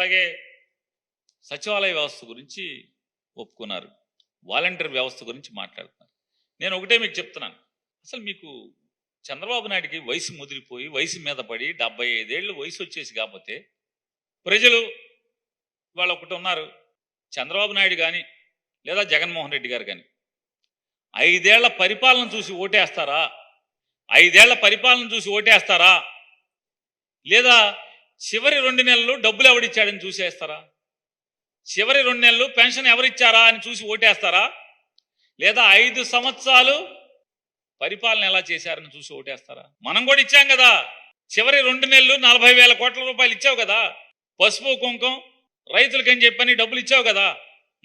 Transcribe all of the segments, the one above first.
అలాగే సచివాలయ వ్యవస్థ గురించి ఒప్పుకున్నారు, వాలంటీర్ వ్యవస్థ గురించి మాట్లాడుతున్నారు. నేను ఒకటే మీకు చెప్తున్నాను, అసలు మీకు చంద్రబాబు నాయుడికి వయసు ముదిరిపోయి వయసు మీద పడి 75 ఏళ్ళు వయసు వచ్చేసి కాకపోతే ప్రజలు వాళ్ళు ఒకటి ఉన్నారు, చంద్రబాబు నాయుడు కానీ లేదా జగన్మోహన్ రెడ్డి గారు కానీ 5 ఏళ్ల పరిపాలన చూసి ఓటేస్తారా? 5 ఏళ్ల పరిపాలన చూసి ఓటేస్తారా? లేదా చివరి 2 నెలలు డబ్బులు ఎవడిచ్చాడని చూసేస్తారా? చివరి 2 నెలలు పెన్షన్ ఎవరిచ్చారా అని చూసి ఓటేస్తారా? లేదా 5 సంవత్సరాలు పరిపాలన ఎలా చేశారని చూసి ఓటేస్తారా? మనం కూడా ఇచ్చాం కదా, చివరి 2 నెలలు 40,000 కోట్ల రూపాయలు ఇచ్చావు కదా, పసుపు కుంకం రైతులకని చెప్పని డబ్బులు ఇచ్చావు కదా,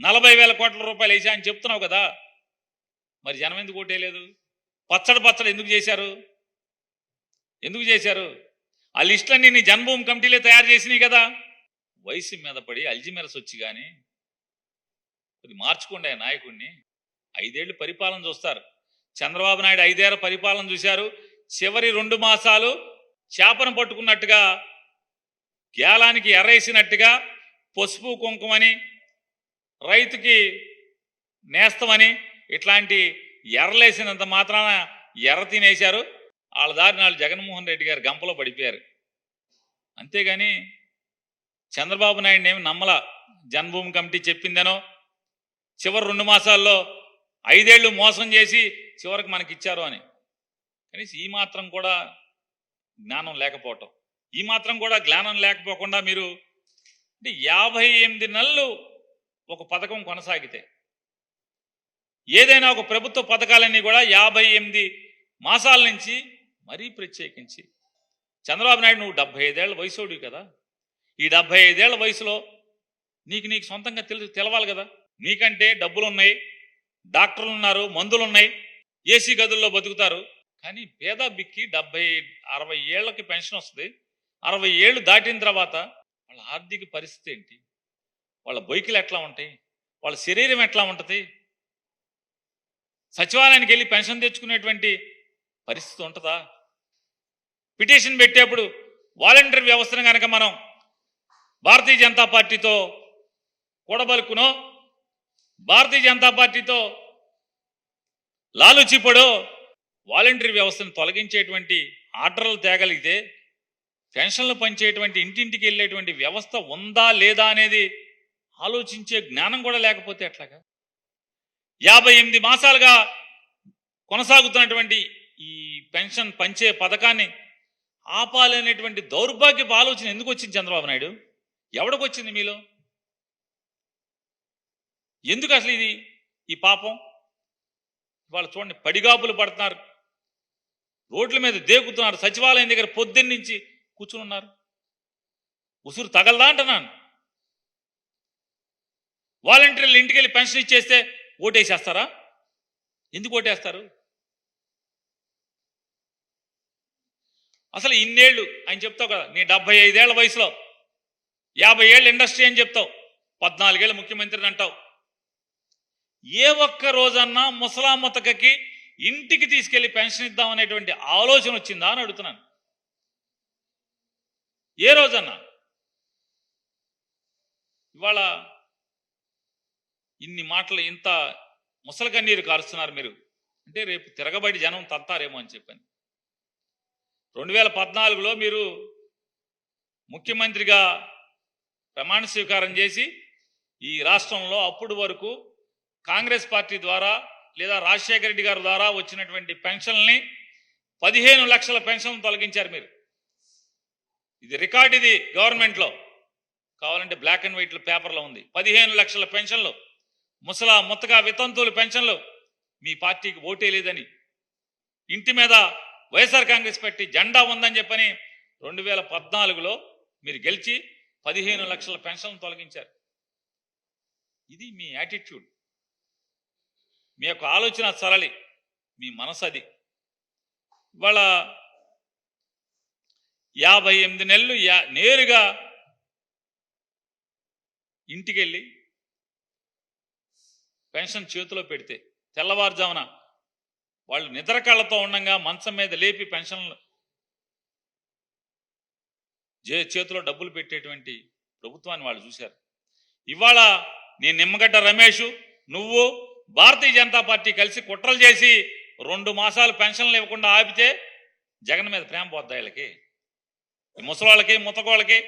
40,000 కోట్ల రూపాయలు వేసా అని చెప్తున్నావు కదా. మరి జనం ఎందుకు ఓటేయలేదు? పచ్చడి ఎందుకు చేశారు? ఎందుకు చేశారు? ఆ లిస్టులన్నీ నీ జన్మభూమి కమిటీలే తయారు చేసినాయి కదా. వయసు మీద పడి అల్జిమెరస్ వచ్చి కానీ కొద్ది మార్చుకోండి ఆ నాయకుడిని. 5 ఏళ్ళు పరిపాలన చూస్తారు. చంద్రబాబు నాయుడు 5 ఏళ్ల పరిపాలన చూశారు. చివరి 2 మాసాలు చేపను పట్టుకున్నట్టుగా, గేలానికి ఎర్రేసినట్టుగా పసుపు కుంకుమని, రైతుకి నేస్తమని ఇట్లాంటి ఎర్రలేసినంత మాత్రాన ఎర్ర తినేశారు. వాళ్ళ దారి నాళ్ళు జగన్మోహన్ రెడ్డి గారు గంపలో పడిపోయారు. అంతేగాని చంద్రబాబు నాయుడిని ఏమి నమ్మల. జన్మభూమి కమిటీ చెప్పిందనో, చివరి 2 మాసాల్లో 5 ఏళ్ళు మోసం చేసి చివరికి మనకిచ్చారు అని. కనీసం ఈ మాత్రం కూడా జ్ఞానం లేకపోవటం, ఈ మాత్రం కూడా జ్ఞానం లేకపోకుండా మీరు అంటే 58 నెలలు ఒక పథకం కొనసాగితే, ఏదైనా ఒక ప్రభుత్వ పథకాలన్నీ కూడా 58 మాసాల నుంచి మరీ ప్రత్యేకించి చంద్రబాబు నాయుడు నువ్వు 75 ఏళ్ల వయసోడివి కదా, ఈ 75 ఏళ్ల వయసులో నీకు సొంతంగా తెలవాలి కదా. నీకంటే డబ్బులు ఉన్నాయి, డాక్టర్లు ఉన్నారు, మందులు ఉన్నాయి, ఏసీ గదుల్లో బతుకుతారు. కానీ పేద బిక్కి 70-60 ఏళ్ళకి పెన్షన్ వస్తుంది. 60 ఏళ్ళు దాటిన తర్వాత వాళ్ళ ఆర్థిక పరిస్థితి ఏంటి, వాళ్ళ బైకులు ఎట్లా ఉంటాయి, వాళ్ళ శరీరం ఎట్లా ఉంటుంది, సచివాలయానికి వెళ్ళి పెన్షన్ తెచ్చుకునేటువంటి పరిస్థితి ఉంటుందా? పిటిషన్ పెట్టేప్పుడు వాలంటీర్ వ్యవస్థను కనుక మనం భారతీయ జనతా పార్టీతో కూడబలుకునో, భారతీయ జనతా పార్టీతో లాలుచిపడో వాలంటీర్ వ్యవస్థను తొలగించేటువంటి ఆర్డర్లు తేగలిగితే, పెన్షన్లు పంచేటువంటి ఇంటింటికి వెళ్ళేటువంటి వ్యవస్థ ఉందా లేదా అనేది ఆలోచించే జ్ఞానం కూడా లేకపోతే ఎట్లాగా? 58 మాసాలుగా కొనసాగుతున్నటువంటి ఈ పెన్షన్ పంచే పథకాన్ని ఆపాలనేటువంటి దౌర్భాగ్యపు ఆలోచన ఎందుకు వచ్చింది చంద్రబాబు నాయుడు? ఎవడికి వచ్చింది మీలో? ఎందుకు అసలు ఈ పాపం? వాళ్ళు చూడండి, పడిగాపులు పడుతున్నారు, రోడ్ల మీద దేకుతున్నారు, సచివాలయం దగ్గర పొద్దున్నుంచి కూర్చుని ఉన్నారు. ఉసురు తగలదా అంటున్నాను. వాలంటీర్లు ఇంటికి వెళ్ళి పెన్షన్ ఇచ్చేస్తే ఓటేసేస్తారా? ఎందుకు ఓటేస్తారు? అసలు ఇన్నేళ్ళు ఆయన చెప్తావు కదా, నీ 75 ఏళ్ల వయసులో 50 ఏళ్ళ ఇండస్ట్రీ అని చెప్తావు, 14 ఏళ్ళ ముఖ్యమంత్రిని అంటావు. ఏ ఒక్క రోజన్నా ముసలామ్మతకి ఇంటికి తీసుకెళ్లి పెన్షన్ ఇద్దామనేటువంటి ఆలోచన వచ్చిందా అని అడుగుతున్నాను. ఏ రోజన్నా? ఇవాళ ఇన్ని మాటలు, ఇంత ముసలి కన్నీరు కారుస్తున్నారు మీరు అంటే రేపు తిరగబడి జనం తంతారేమో అని చెప్పాను. 2014లో మీరు ముఖ్యమంత్రిగా ప్రమాణ స్వీకారం చేసి ఈ రాష్ట్రంలో అప్పుడు వరకు కాంగ్రెస్ పార్టీ ద్వారా లేదా రాజశేఖర రెడ్డి గారి ద్వారా వచ్చినటువంటి పెన్షన్ని 15 లక్షల పెన్షన్ తొలగించారు మీరు. ఇది రికార్డ్, ఇది గవర్నమెంట్లో కావాలంటే బ్లాక్ అండ్ వైట్ పేపర్లో ఉంది. 15 లక్షల పెన్షన్లు, ముసలా ముత్తగా వితంతువుల పెన్షన్లు మీ పార్టీకి ఓటే లేదని, ఇంటి మీద వైఎస్ఆర్ కాంగ్రెస్ పార్టీ జెండా ఉందని చెప్పని 2014లో మీరు గెలిచి 15 లక్షల పెన్షన్లు తొలగించారు. ఇది మీ యాటిట్యూడ్, మీ యొక్క ఆలోచన సరళి, మీ మనసు అది. ఇవాళ 58 నెలలు నేరుగా ఇంటికి వెళ్ళి పెన్షన్ చేతిలో పెడితే, తెల్లవారుజామున వాళ్ళు నిద్ర కళ్ళతో ఉండగా మంచం మీద లేపి పెన్షన్లు చేతిలో డబ్బులు పెట్టేటువంటి ప్రభుత్వాన్ని వాళ్ళు చూశారు. ఇవాళ నేను నిమ్మగడ్డ రమేష్, నువ్వు, భారతీయ జనతా పార్టీ కలిసి కుట్రలు చేసి 2 మాసాలు పెన్షన్లు ఇవ్వకుండా ఆపితే జగన్ మీద ప్రేమ పోద్దా వీళ్ళకి? ముసలాళ్ళకి, ముతకోళ్ళకి,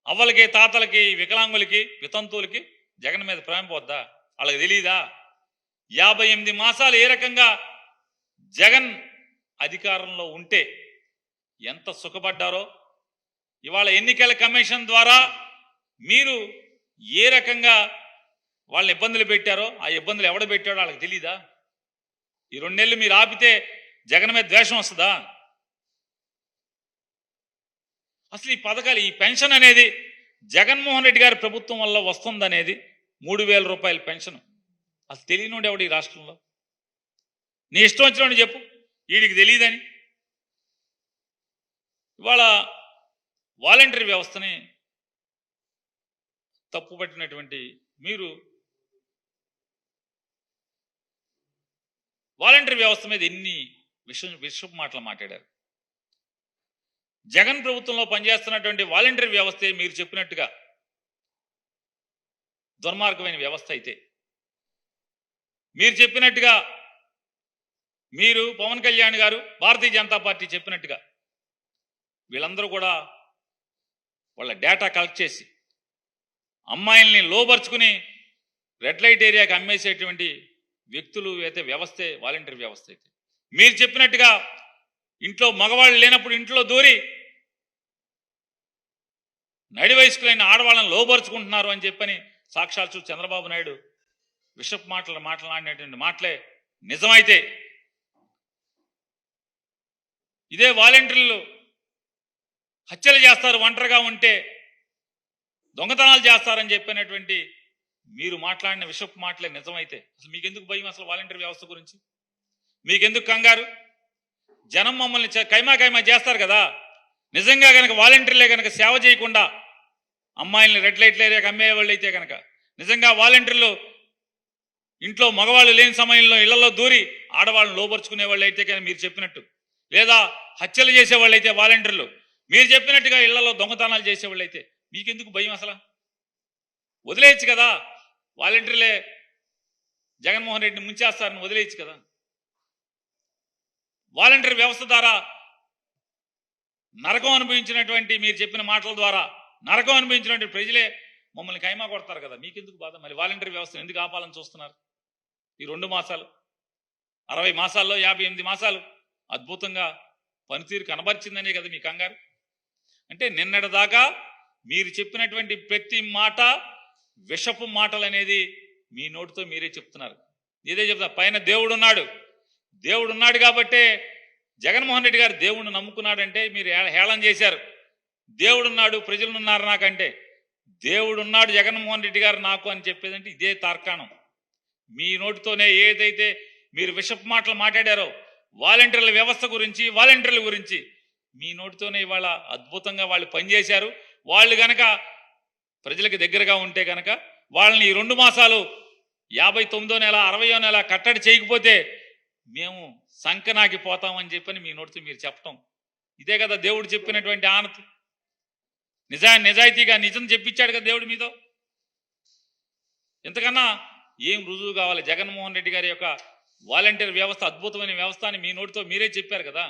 అవ్వలకి, తాతలకి, వికలాంగులకి, వితంతువులకి జగన్ మీద ప్రేమ పోద్దా? వాళ్ళకి తెలియదా? 58 మాసాలు ఏ రకంగా జగన్ అధికారంలో ఉంటే ఎంత సుఖపడ్డారో, ఇవాళ ఎన్నికల కమిషన్ ద్వారా మీరు ఏ రకంగా వాళ్ళని ఇబ్బందులు పెట్టారో, ఆ ఇబ్బందులు ఎవడ పెట్టాడో వాళ్ళకి తెలీదా? ఈ 2 నెలలు మీరు ఆపితే జగన్ మీద ద్వేషం వస్తుందా? అసలు ఈ పథకాలు, ఈ పెన్షన్ అనేది జగన్మోహన్ రెడ్డి గారి ప్రభుత్వం వల్ల వస్తుందనేది 3000 రూపాయల పెన్షన్ అసలు తెలియనుండి ఎవడు ఈ రాష్ట్రంలో? నీ ఇష్టం వచ్చినోడు చెప్పు, వీడికి తెలియదని. ఇవాళ వాలంటరీ వ్యవస్థని తప్పుపట్టినటువంటి మీరు వాలంటరీ వ్యవస్థ మీద ఎన్ని విషపు మాటలు మాట్లాడారు. జగన్ ప్రభుత్వంలో పనిచేస్తున్నటువంటి వాలంటరీ వ్యవస్థే మీరు చెప్పినట్టుగా దుర్మార్గమైన వ్యవస్థ అయితే, మీరు చెప్పినట్టుగా, మీరు పవన్ కళ్యాణ్ గారు, భారతీయ జనతా పార్టీ చెప్పినట్టుగా వీళ్ళందరూ కూడా వాళ్ళ డేటా కలెక్ట్ చేసి అమ్మాయిల్ని లోపరుచుకుని రెడ్ లైట్ ఏరియాకి అమ్మేసేటువంటి వ్యక్తులు అయితే వ్యవస్థే వాలంటరీ వ్యవస్థ అయితే, మీరు చెప్పినట్టుగా ఇంట్లో మగవాళ్ళు లేనప్పుడు ఇంట్లో దూరి నడి వయస్కులైన ఆడవాళ్ళని లోపరుచుకుంటున్నారు అని చెప్పని సాక్షాత్తు చంద్రబాబు నాయుడు విషపు మాట్లాడినటువంటి మాటలే నిజమైతే, ఇదే వాలంటీర్లు హత్యలు చేస్తారు, ఒంటరిగా ఉంటే దొంగతనాలు చేస్తారని చెప్పినటువంటి మీరు మాట్లాడిన విషపు మాటలే నిజమైతే అసలు మీకెందుకు భయం? అసలు వాలంటీర్ వ్యవస్థ గురించి మీకెందుకు కంగారు? జనం మమ్మల్ని కైమా చేస్తారు కదా. నిజంగా కనుక వాలంటీర్లే కనుక సేవ చేయకుండా అమ్మాయిల్ని రెడ్ లైట్ల ఏరియాకి అమ్మేవాళ్ళు అయితే కనుక, నిజంగా వాలంటీర్లు ఇంట్లో మగవాళ్ళు లేని సమయంలో ఇళ్లలో దూరి ఆడవాళ్ళని లోపరుచుకునే వాళ్ళు అయితే కానీ మీరు చెప్పినట్టు, లేదా హత్యలు చేసేవాళ్ళు అయితే వాలంటీర్లు మీరు చెప్పినట్టుగా ఇళ్లలో దొంగతనాలు చేసేవాళ్ళు అయితే మీకెందుకు భయం? అసలు వదిలేయచ్చు కదా. వాలంటీర్లే జగన్మోహన్ రెడ్డిని ముంచేస్తారని వదిలేయచ్చు కదా. వాలంటీర్ వ్యవస్థ ద్వారా నరకం అనుభవించినటువంటి, మీరు చెప్పిన మాటల ద్వారా నరకం అనుభవించినటువంటి ప్రజలే మమ్మల్ని కైమా కొడతారు కదా. మీకెందుకు బాధ? మరి వాలంటీర్ వ్యవస్థను ఎందుకు ఆపాలని చూస్తున్నారు? ఈ 2 మాసాలు, 60 మాసాల్లో 58 మాసాలు అద్భుతంగా పనితీరు కనబరిచిందనే కదా మీ కంగారు. అంటే నిన్నటిదాకా మీరు చెప్పినటువంటి ప్రతి మాట విషపు మాటలు అనేది మీ నోటితో మీరే చెప్తున్నారు. ఇదే చెప్తున్నారు, పైన దేవుడు ఉన్నాడు, దేవుడు ఉన్నాడు కాబట్టే జగన్మోహన్ రెడ్డి గారు దేవుడిని నమ్ముకున్నాడంటే మీరు హేళన చేశారు. దేవుడున్నాడు, ప్రజలున్నారు నాకంటే, దేవుడున్నాడు జగన్మోహన్ రెడ్డి గారు నాకు అని చెప్పేదంటే ఇదే తార్కాణం. మీ నోటితోనే ఏదైతే మీరు విషపు మాటలు మాట్లాడారో వాలంటీర్ల వ్యవస్థ గురించి, వాలంటీర్ల గురించి మీ నోటితోనే ఇవాళ అద్భుతంగా వాళ్ళు పనిచేశారు. వాళ్ళు గనక ప్రజలకు దగ్గరగా ఉంటే కనుక వాళ్ళని ఈ 2 మాసాలు 59వ నెల 60వ నెల కట్టడి చేయకపోతే మేము సంకనాకి పోతామని చెప్పని మీ నోటితో మీరు చెప్పటం ఇదే కదా దేవుడు చెప్పినటువంటి ఆనతి. నిజాయితీగా నిజం చెప్పించాడు కదా దేవుడు మీతో. ఇంతకన్నా ఏం రుజువు కావాలి? జగన్మోహన్ రెడ్డి గారి యొక్క వాలంటీర్ వ్యవస్థ అద్భుతమైన వ్యవస్థ అని మీ నోటితో మీరే చెప్పారు కదా.